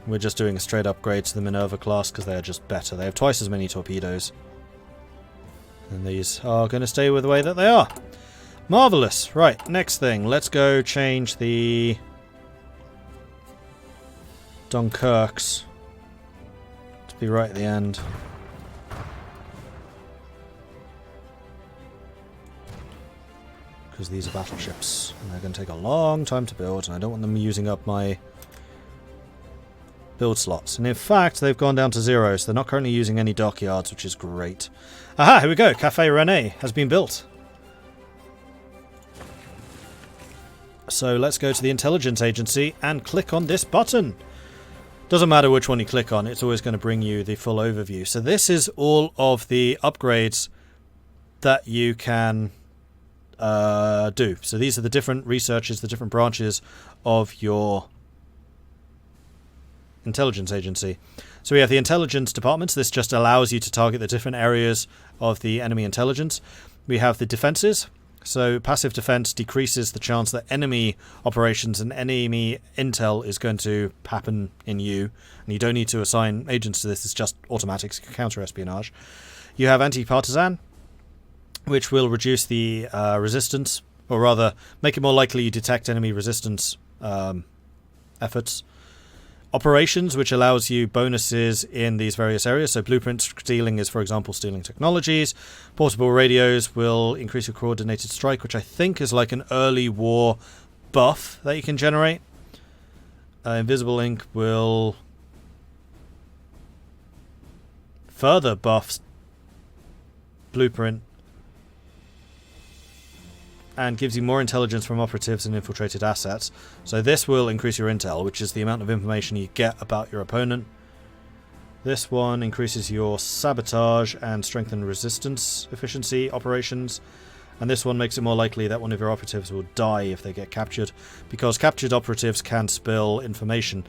We're just doing a straight upgrade to the Minerva class because they are just better. They have twice as many torpedoes. And these are going to stay with the way that they are. Marvellous. Right, next thing. Let's go change the Dunkirks to be right at the end. Because these are battleships. And they're going to take a long time to build. And I don't want them using up my build slots. And in fact, they've gone down to 0. So they're not currently using any dockyards, which is great. Aha, here we go. Café René has been built. So let's go to the intelligence agency and click on this button. Doesn't matter which one you click on, it's always going to bring you the full overview. So this is all of the upgrades that you can do. So these are the different researches, the different branches of your intelligence agency. So we have the intelligence departments. This just allows you to target the different areas of the enemy intelligence. We have the defenses. So passive defense decreases the chance that enemy operations and enemy intel is going to happen in you. And you don't need to assign agents to this. It's just automatic counter-espionage. You have anti-partisan, which will reduce the resistance, or rather make it more likely you detect enemy resistance efforts. Operations, which allows you bonuses in these various areas. So blueprint stealing is, for example, stealing technologies. Portable radios will increase your coordinated strike, which I think is like an early war buff that you can generate. Invisible ink will further buff blueprint and gives you more intelligence from operatives and infiltrated assets. So this will increase your intel, which is the amount of information you get about your opponent. This one increases your sabotage and strengthen resistance efficiency operations. And this one makes it more likely that one of your operatives will die if they get captured, because captured operatives can spill information.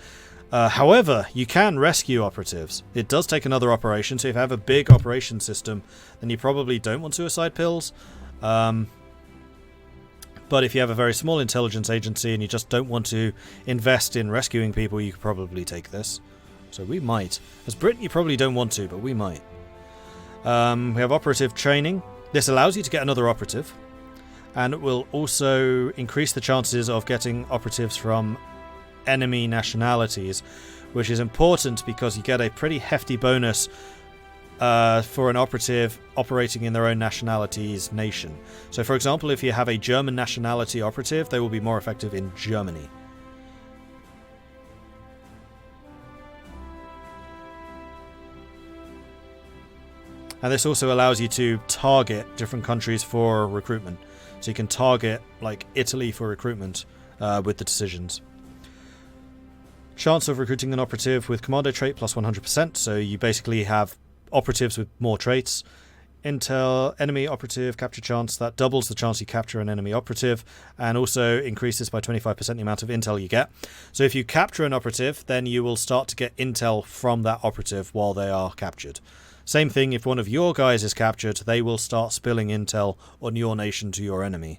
However, you can rescue operatives. It does take another operation, so if you have a big operation system, then you probably don't want suicide pills. But if you have a very small intelligence agency and you just don't want to invest in rescuing people, you could probably take this. So we might. As Britain, you probably don't want to, but we might. We have operative training. This allows you to get another operative. And it will also increase the chances of getting operatives from enemy nationalities, which is important because you get a pretty hefty bonus for an operative operating in their own nationality's nation. So for example, if you have a German nationality operative, they will be more effective in Germany. And this also allows you to target different countries for recruitment. So you can target like Italy for recruitment with the decisions. Chance of recruiting an operative with commando trait plus 100%. So you basically have operatives with more traits. Intel enemy operative capture chance, that doubles the chance you capture an enemy operative, and also increases by 25% the amount of intel you get. So if you capture an operative, then you will start to get intel from that operative while they are captured. Same thing, if one of your guys is captured, they will start spilling intel on your nation to your enemy.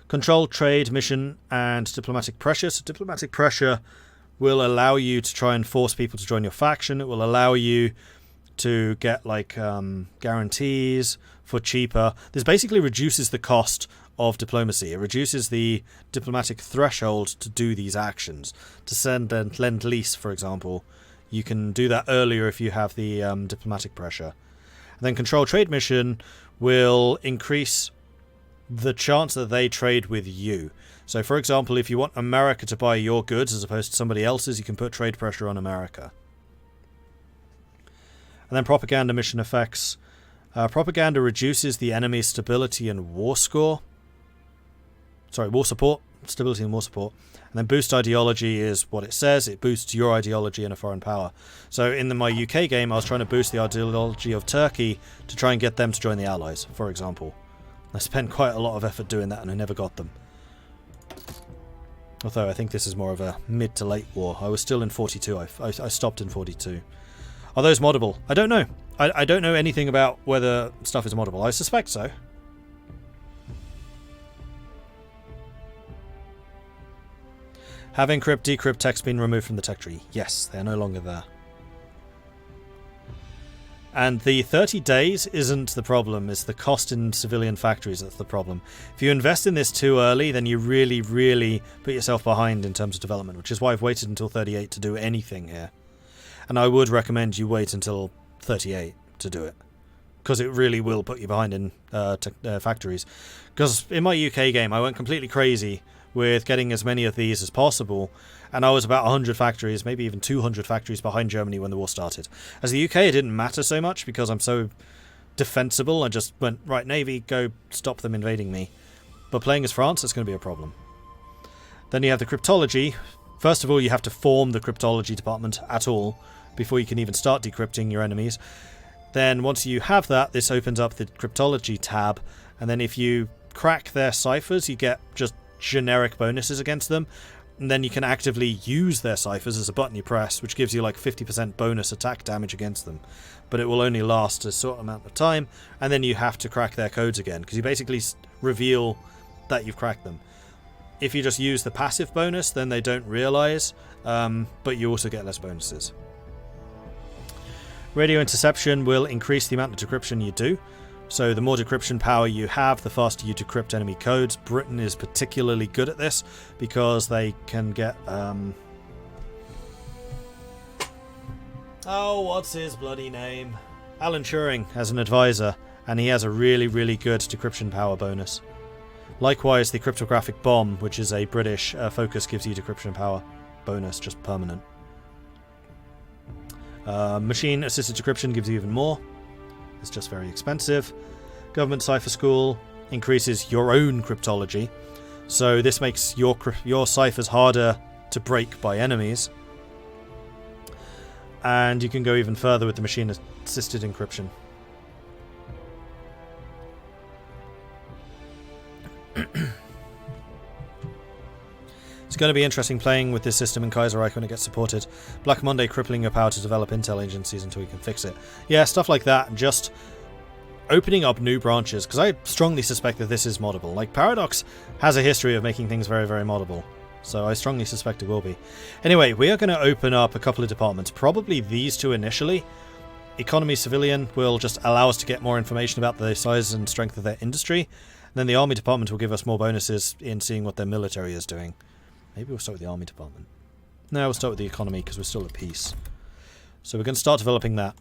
Control, trade, mission, and diplomatic pressure. So diplomatic pressure will allow you to try and force people to join your faction. It will allow you to get like guarantees for cheaper. This basically reduces the cost of diplomacy. It reduces the diplomatic threshold to do these actions. To send and lend lease, for example, you can do that earlier if you have the diplomatic pressure. And then control trade mission will increase the chance that they trade with you. So for example, if you want America to buy your goods as opposed to somebody else's, you can put trade pressure on America. And then propaganda mission effects. Propaganda reduces the enemy's stability and war score. Sorry, war support. Stability and war support. And then boost ideology is what it says. It boosts your ideology in a foreign power. So in my UK game, I was trying to boost the ideology of Turkey to try and get them to join the Allies, for example. I spent quite a lot of effort doing that and I never got them. Although I think this is more of a mid to late war. I was still in 42. I stopped in 42. Are those moddable? I don't know. I don't know anything about whether stuff is moddable. I suspect so. Have encrypt, decrypt text been removed from the tech tree? Yes, they're no longer there. And the 30 days isn't the problem, it's the cost in civilian factories that's the problem. If you invest in this too early, then you really, really put yourself behind in terms of development, which is why I've waited until 38 to do anything here. And I would recommend you wait until 38 to do it, because it really will put you behind in factories. Because in my UK game, I went completely crazy with getting as many of these as possible, and I was about 100 factories, maybe even 200 factories behind Germany when the war started. As the UK, it didn't matter so much because I'm so defensible. I just went, right, Navy, go stop them invading me. But playing as France, it's going to be a problem. Then you have the cryptology. First of all, you have to form the cryptology department at all before you can even start decrypting your enemies. Then once you have that, this opens up the cryptology tab, and then if you crack their ciphers, you get just generic bonuses against them, and then you can actively use their ciphers as a button you press, which gives you like 50% bonus attack damage against them, but it will only last a certain amount of time, and then you have to crack their codes again, because you basically reveal that you've cracked them. If you just use the passive bonus, then they don't realize, but you also get less bonuses. Radio interception will increase the amount of decryption you do. So the more decryption power you have, the faster you decrypt enemy codes. Britain is particularly good at this because they can get... Oh, what's his bloody name? Alan Turing has an advisor, and he has a really, really good decryption power bonus. Likewise, the cryptographic bomb, which is a British focus, gives you decryption power bonus, just permanent. Machine-assisted decryption gives you even more. It's just very expensive. Government Cipher School increases your own cryptology, so this makes your ciphers harder to break by enemies. And you can go even further with the machine-assisted encryption. It's going to be interesting playing with this system in Kaiserreich when it gets supported. Black Monday crippling your power to develop intel agencies until we can fix it. Yeah, stuff like that. Just opening up new branches, because I strongly suspect that this is moddable. Like, Paradox has a history of making things very, very moddable, so I strongly suspect it will be. Anyway, we are going to open up a couple of departments. Probably these two initially. Economy Civilian will just allow us to get more information about the size and strength of their industry. And then the Army Department will give us more bonuses in seeing what their military is doing. Maybe we'll start with the Army Department. No, we'll start with the economy because we're still at peace. So we're going to start developing that.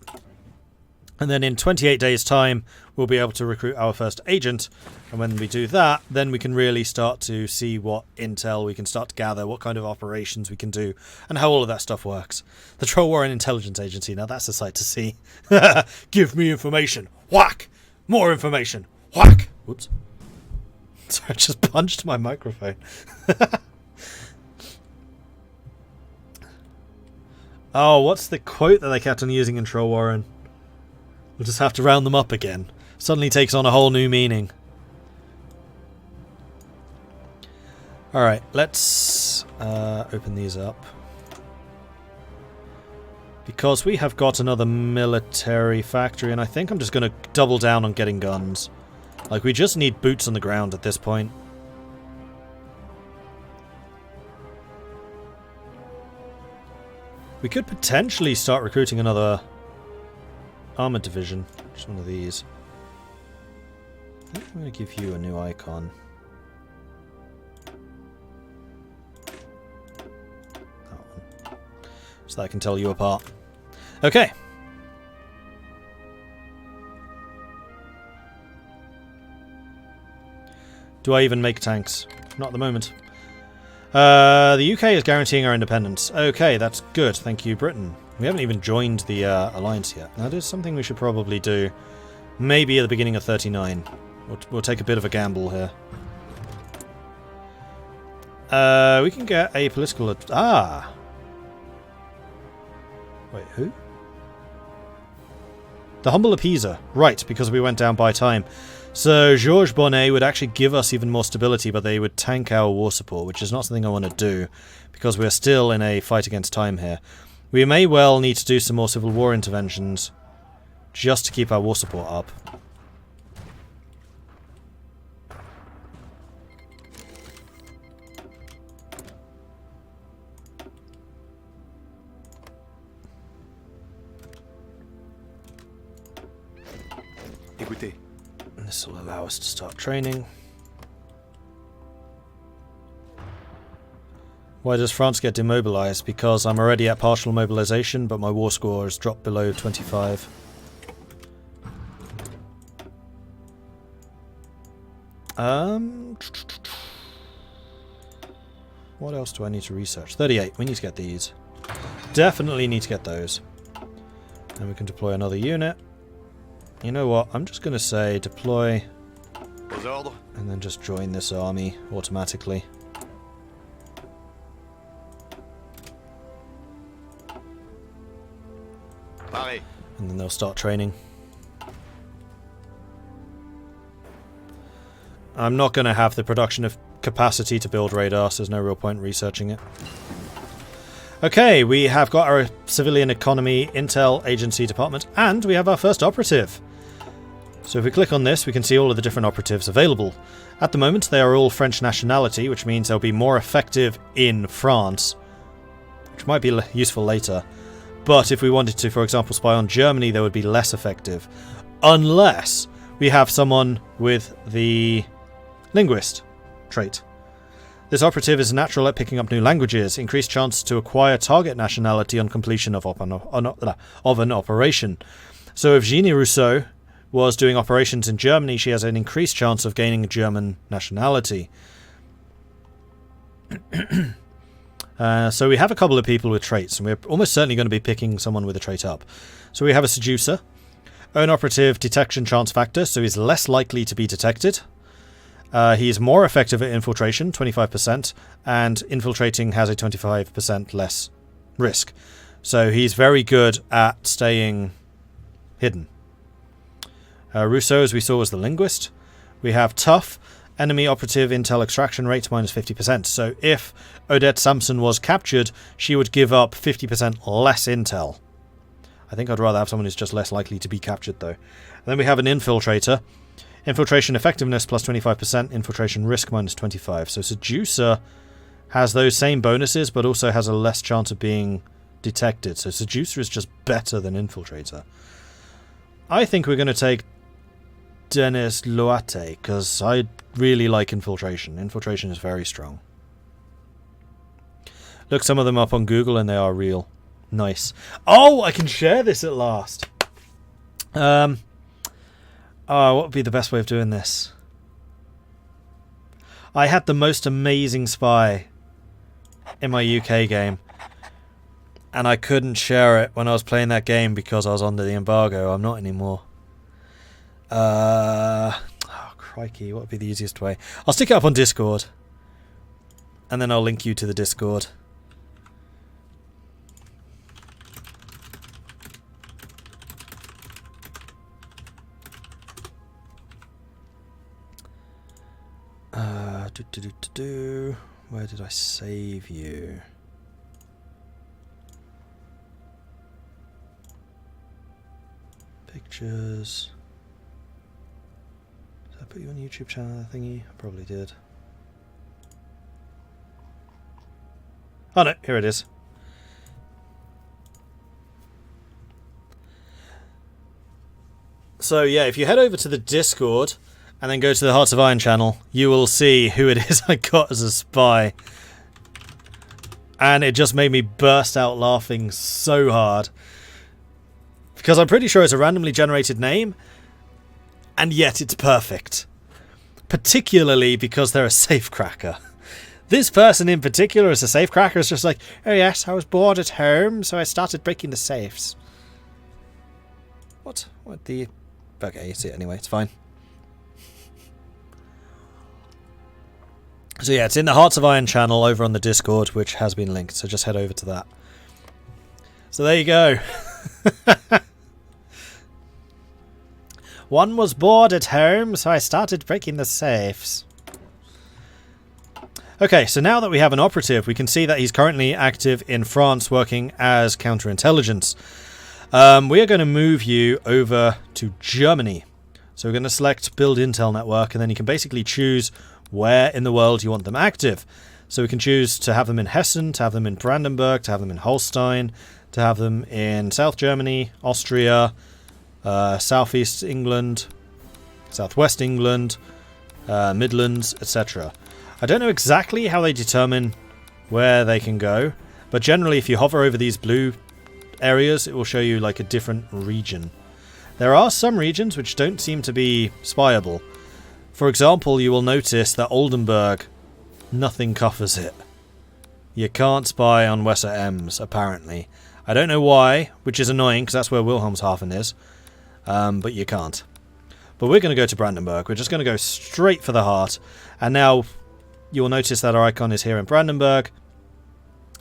And then in 28 days' time, we'll be able to recruit our first agent. And when we do that, then we can really start to see what intel we can start to gather, what kind of operations we can do, and how all of that stuff works. The Troll War and Intelligence Agency, now that's a sight to see. Give me information. Whack! More information. Whack! Whoops. Sorry, I just punched my microphone. Oh, what's the quote that they kept on using in Troll Warren? We'll just have to round them up again. Suddenly takes on a whole new meaning. Alright, let's open these up. Because we have got another military factory, and I think I'm just going to double down on getting guns. Like, we just need boots on the ground at this point. We could potentially start recruiting another armored division. Just one of these. I think I'm going to give you a new icon. That one. So that I can tell you apart. Okay. Do I even make tanks? Not at the moment. The UK is guaranteeing our independence. Okay, that's good. Thank you, Britain. We haven't even joined the alliance yet. That is something we should probably do. Maybe at the beginning of 39. We'll take a bit of a gamble here. We can get a political... Ah! Wait, who? The Humble Appeaser. Right, because we went down by time. So Georges Bonnet would actually give us even more stability, but they would tank our war support, which is not something I want to do, because we're still in a fight against time here. We may well need to do some more civil war interventions, just to keep our war support up. écouter. And this will allow us to start training. Why does France get demobilized? Because I'm already at partial mobilization, but my war score has dropped below 25. What else do I need to research? 38. We need to get these. Definitely need to get those. And we can deploy another unit. You know what? I'm just going to say deploy. And then just join this army automatically. And then they'll start training. I'm not going to have the production of capacity to build radar, so there's no real point researching it. Okay, we have got our civilian economy intel agency department, and we have our first operative. So if we click on this, we can see all of the different operatives available. At the moment, they are all French nationality, which means they'll be more effective in France, which might be useful later. But if we wanted to, for example, spy on Germany, they would be less effective. Unless we have someone with the linguist trait. This operative is natural at picking up new languages, increased chance to acquire target nationality on completion of an operation. So if Jeannie Rousseau was doing operations in Germany, she has an increased chance of gaining German nationality. So we have a couple of people with traits, and we're almost certainly going to be picking someone with a trait up. So we have a seducer, own operative detection chance factor, so he's less likely to be detected. He's more effective at infiltration, 25%, and infiltrating has a 25% less risk. So he's very good at staying hidden. Rousseau, as we saw, was the linguist. We have tough, enemy operative intel extraction rate minus 50%. So if Odette Sampson was captured, she would give up 50% less intel. I think I'd rather have someone who's just less likely to be captured, though. And then we have an infiltrator. Infiltration effectiveness plus 25%, infiltration risk minus 25. So Seducer has those same bonuses, but also has a less chance of being detected. So Seducer is just better than Infiltrator. I think we're going to take Denis Loate, because I really like Infiltration. Infiltration is very strong. Look some of them up on Google and they are real. Nice. Oh, I can share this at last. What would be the best way of doing this? I had the most amazing spy in my UK game, and I couldn't share it when I was playing that game because I was under the embargo. I'm not anymore. Oh, crikey, what would be the easiest way? I'll stick it up on Discord, and then I'll link you to the Discord. Where did I save you? Pictures. Did I put you on YouTube channel thingy? I probably did. Oh no, here it is. So yeah, if you head over to the Discord and then go to the Hearts of Iron channel, you will see who it is I got as a spy. And it just made me burst out laughing so hard. Because I'm pretty sure it's a randomly generated name, and yet it's perfect. Particularly because they're a safecracker. This person in particular is a safecracker. It's just like, oh yes, I was bored at home, so I started breaking the safes. What? What the... Okay, you see it anyway, it's fine. So yeah, it's in the Hearts of Iron channel over on the Discord, which has been linked, so just head over to that. So there you go. One was bored at home, so I started breaking the safes. Okay, so now that we have an operative, we can see that he's currently active in France working as counterintelligence. We are going to move you over to Germany. So we're going to select Build Intel Network, and then you can basically choose where in the world you want them active. So we can choose to have them in Hessen, to have them in Brandenburg, to have them in Holstein, to have them in South Germany, Austria, Southeast England, Southwest England, Midlands, etc. I don't know exactly how they determine where they can go, but generally if you hover over these blue areas, it will show you like a different region. There are some regions which don't seem to be spyable. For example, you will notice that Oldenburg, nothing covers it. You can't spy on Weser Ems, apparently. I don't know why, which is annoying, because that's where Wilhelmshaven is. But you can't. But we're going to go to Brandenburg. We're just going to go straight for the heart. And now you will notice that our icon is here in Brandenburg.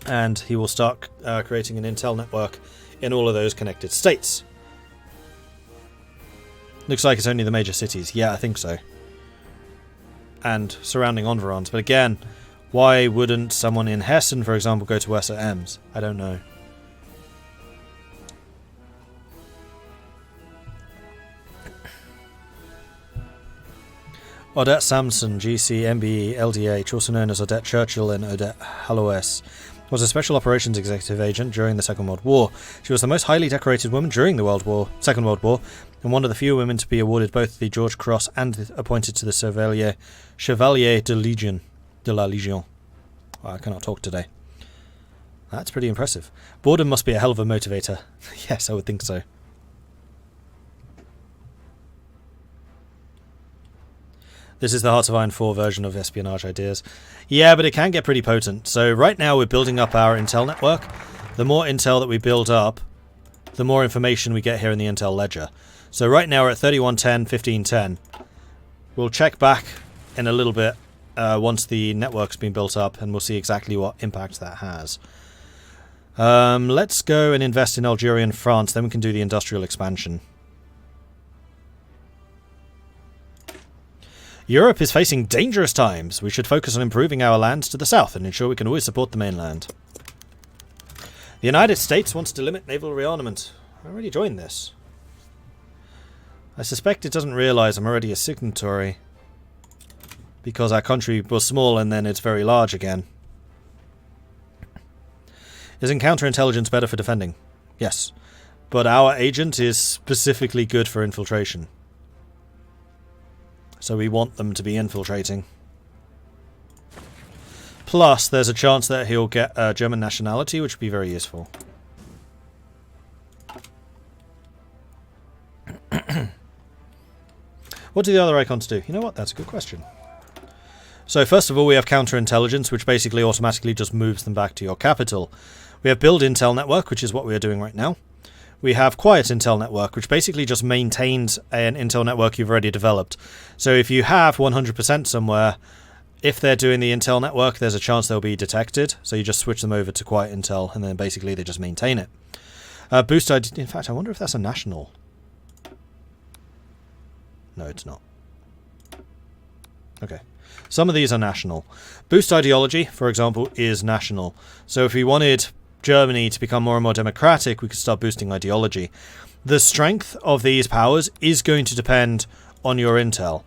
And he will start creating an intel network in all of those connected states. Looks like it's only the major cities. Yeah, I think so. And surrounding environs. But again, why wouldn't someone in Hessen, for example, go to Weser Ems? I don't know. Odette Sampson, GC, MBE, LDH, also known as Odette Churchill and Odette Halloes, was a Special Operations Executive Agent during the Second World War. She was the most highly decorated woman during the Second World War, and one of the few women to be awarded both the George Cross and appointed to the Chevalier de la Légion. Oh, I cannot talk today. That's pretty impressive. Boredom must be a hell of a motivator. Yes, I would think so. This is the Hearts of Iron 4 version of espionage ideas. Yeah, but it can get pretty potent. So right now we're building up our intel network. The more intel that we build up, the more information we get here in the intel ledger. So right now we're at 3110, 1510. We'll check back in a little bit once the network's been built up, and we'll see exactly what impact that has. Let's go and invest in Algeria and France, then we can do the industrial expansion. Europe is facing dangerous times. We should focus on improving our lands to the south and ensure we can always support the mainland. The United States wants to limit naval rearmament. I already joined this. I suspect it doesn't realise I'm already a signatory, because our country was small and then it's very large again. Isn't counterintelligence better for defending? Yes. But our agent is specifically good for infiltration. So we want them to be infiltrating. Plus, there's a chance that he'll get German nationality, which would be very useful. What do the other icons do? You know what? That's a good question. So first of all, we have counterintelligence, which basically automatically just moves them back to your capital. We have build intel network, which is what we are doing right now. We have quiet intel network, which basically just maintains an intel network you've already developed. So if you have 100% somewhere, if they're doing the intel network, there's a chance they'll be detected. So you just switch them over to quiet intel, and then basically they just maintain it. Boost ID. In fact, I wonder if that's a national. No, it's not. Okay. Some of these are national. Boost ideology, for example, is national. So if we wanted Germany to become more and more democratic, we could start boosting ideology. The strength of these powers is going to depend on your intel.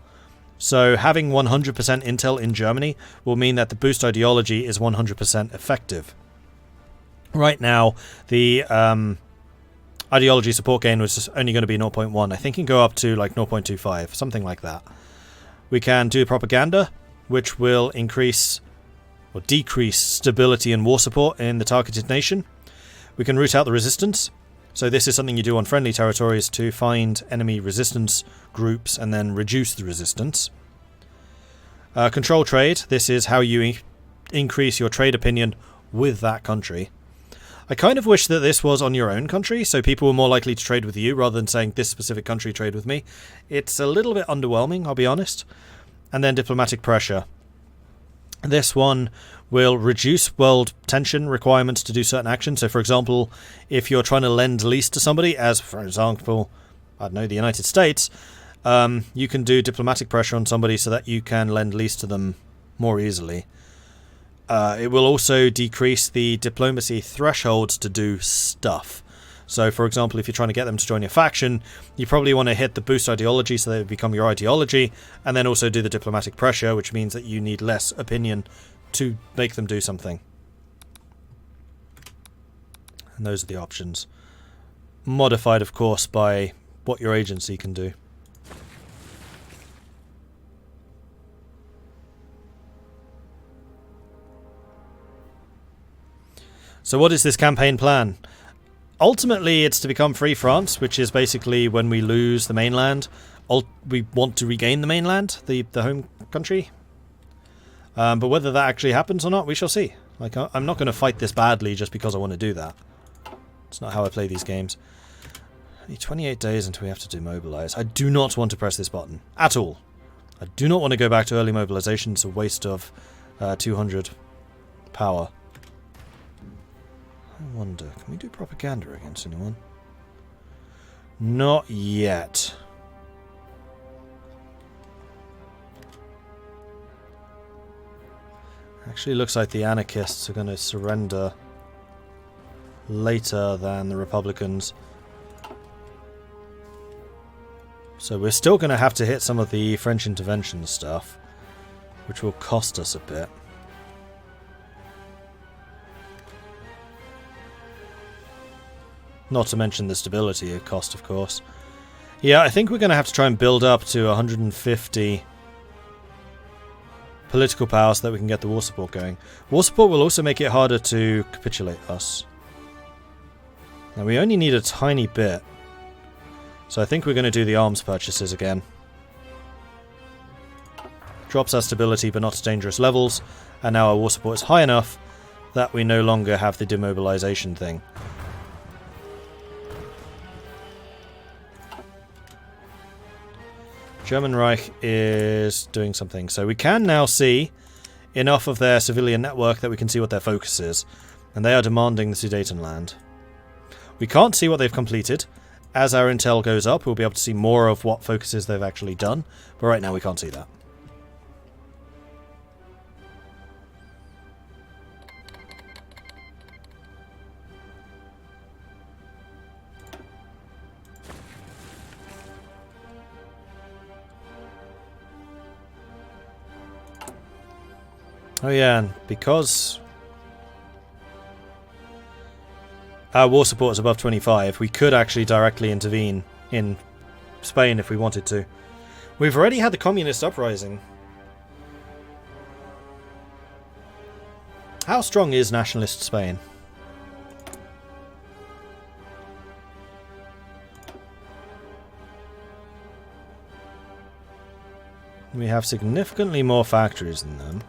So having 100% intel in Germany will mean that the boost ideology is 100% effective. Right now, the ideology support gain was only going to be 0.1. I think it can go up to like 0.25, something like that. We can do propaganda, which will increase or decrease stability and war support in the targeted nation. We can root out the resistance. So this is something you do on friendly territories to find enemy resistance groups and then reduce the resistance. Control trade. This is how you increase your trade opinion with that country. I kind of wish that this was on your own country, so people were more likely to trade with you rather than saying this specific country trade with me. It's a little bit underwhelming, I'll be honest. And then diplomatic pressure. This one will reduce world tension requirements to do certain actions. So, for example, if you're trying to lend lease to somebody, as, for example, I don't know, the United States, you can do diplomatic pressure on somebody so that you can lend lease to them more easily. It will also decrease the diplomacy thresholds to do stuff. So, for example, if you're trying to get them to join your faction, you probably want to hit the boost ideology so they become your ideology, and then also do the diplomatic pressure, which means that you need less opinion to make them do something. And those are the options. Modified, of course, by what your agency can do. So what is this campaign plan? Ultimately, it's to become Free France, which is basically when we lose the mainland. We want to regain the mainland, the home country. But whether that actually happens or not, we shall see. Like, I'm not going to fight this badly just because I want to do that. It's not how I play these games. 28 days until we have to demobilize. I do not want to press this button. At all. I do not want to go back to early mobilization. It's a waste of 200 power. I wonder, can we do propaganda against anyone? Not yet. Actually looks like the anarchists are going to surrender later than the Republicans. So we're still going to have to hit some of the French intervention stuff, which will cost us a bit. Not to mention the stability cost, of course. Yeah, I think we're going to have to try and build up to 150 political power so that we can get the war support going. War support will also make it harder to capitulate us. Now we only need a tiny bit. So I think we're going to do the arms purchases again. Drops our stability but not to dangerous levels. And now our war support is high enough that we no longer have the demobilization thing. German Reich is doing something. So we can now see enough of their civilian network that we can see what their focus is. And they are demanding the Sudetenland. We can't see what they've completed. As our intel goes up, we'll be able to see more of what focuses they've actually done. But right now we can't see that. Oh yeah, and because our war support is above 25, we could actually directly intervene in Spain if we wanted to. We've already had the communist uprising. How strong is nationalist Spain? We have significantly more factories than them.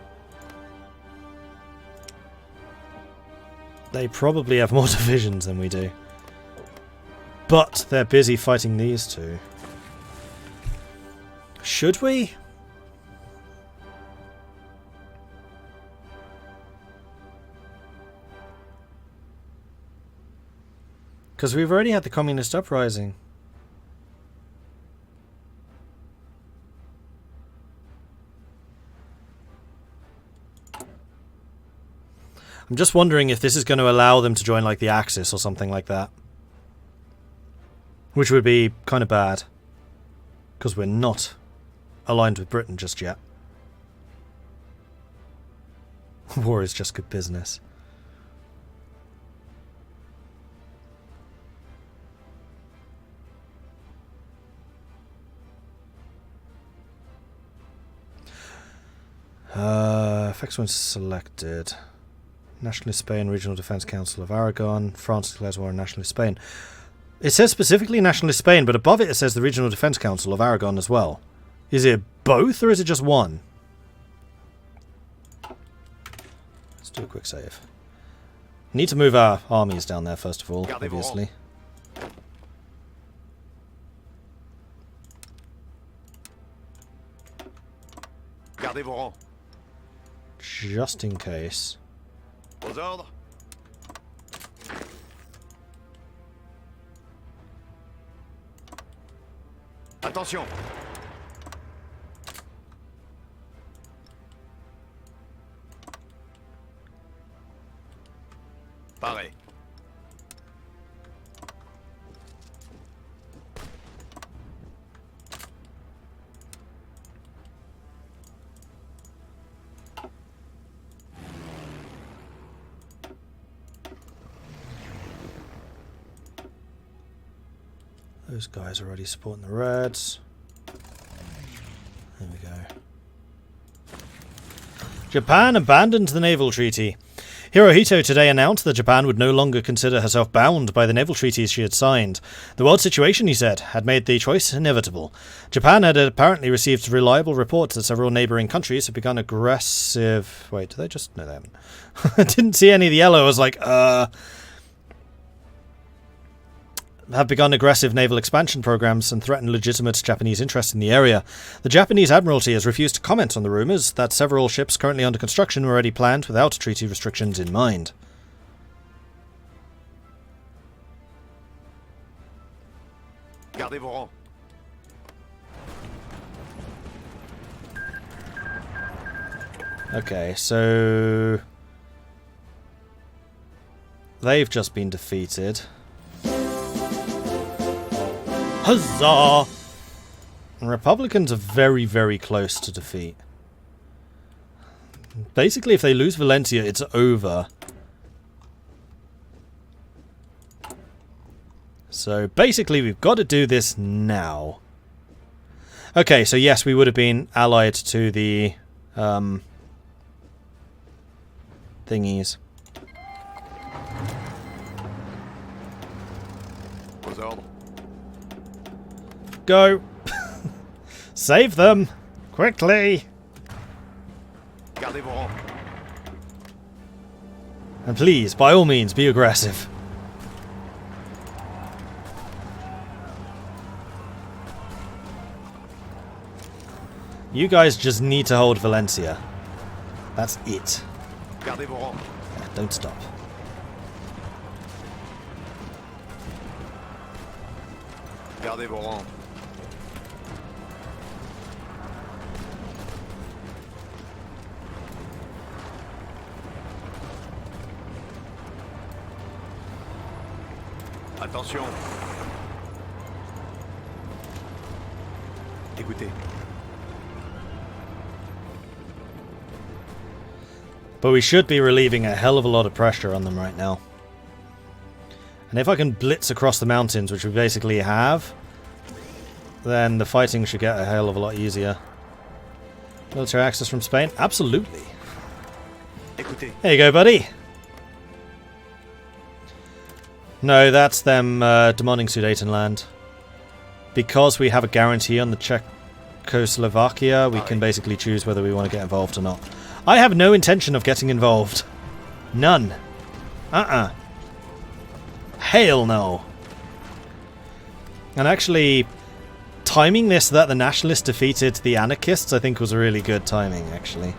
They probably have more divisions than we do. But they're busy fighting these two. Should we? Because we've already had the communist uprising. I'm just wondering if this is going to allow them to join like the Axis or something like that. Which would be kind of bad. Because we're not aligned with Britain just yet. War is just good business. Effects when selected. Nationalist Spain, Regional Defence Council of Aragon. France declares war on Nationalist Spain. It says specifically Nationalist Spain, but above it says the Regional Defence Council of Aragon as well. Is it both, or is it just one? Let's do a quick save. Need to move our armies down there first of all, obviously. Just in case. Aux ordres. Attention. Paré. Those guys are already supporting the Reds. There we go. Japan abandoned the naval treaty. Hirohito today announced that Japan would no longer consider herself bound by the naval treaties she had signed. The world situation, he said, had made the choice inevitable. Japan had apparently received reliable reports that several neighbouring countries had begun aggressive... Wait, did they just... No, they haven't. I didn't see any of the yellow. I was like, have begun aggressive naval expansion programs and threatened legitimate Japanese interests in the area. The Japanese Admiralty has refused to comment on the rumours that several ships currently under construction were already planned without treaty restrictions in mind. Gardez vos rangs. Okay, so... they've just been defeated. Huzzah! And Republicans are very, very close to defeat. Basically, if they lose Valencia, it's over. So, basically, we've got to do this now. Okay, so yes, we would have been allied to the... thingies. Aux ordres. Go! Save them! Quickly! Gardez vos rangs. And please, by all means, be aggressive. You guys just need to hold Valencia. That's it. Gardez vos rangs. Yeah, don't stop. Gardez vos rangs. Attention. Écoutez. But we should be relieving a hell of a lot of pressure on them right now. And if I can blitz across the mountains, which we basically have, then the fighting should get a hell of a lot easier. Military access from Spain? Absolutely. Écoutez. There you go, buddy. No, that's them demanding Sudetenland. Because we have a guarantee on the Czechoslovakia, we can basically choose whether we want to get involved or not. I have no intention of getting involved. None. Hell no. And actually, timing this so that the nationalists defeated the anarchists, I think was a really good timing, actually.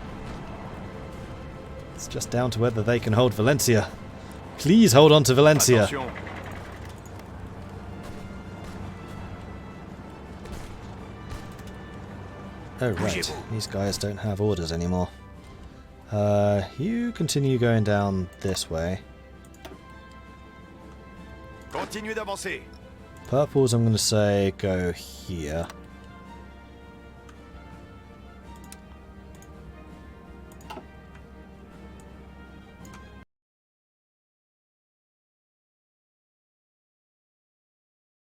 It's just down to whether they can hold Valencia. Please hold on to Valencia. Attention. Oh, right. These guys don't have orders anymore. You continue going down this way. Continuez d'avancer. Purples, I'm going to say, go here.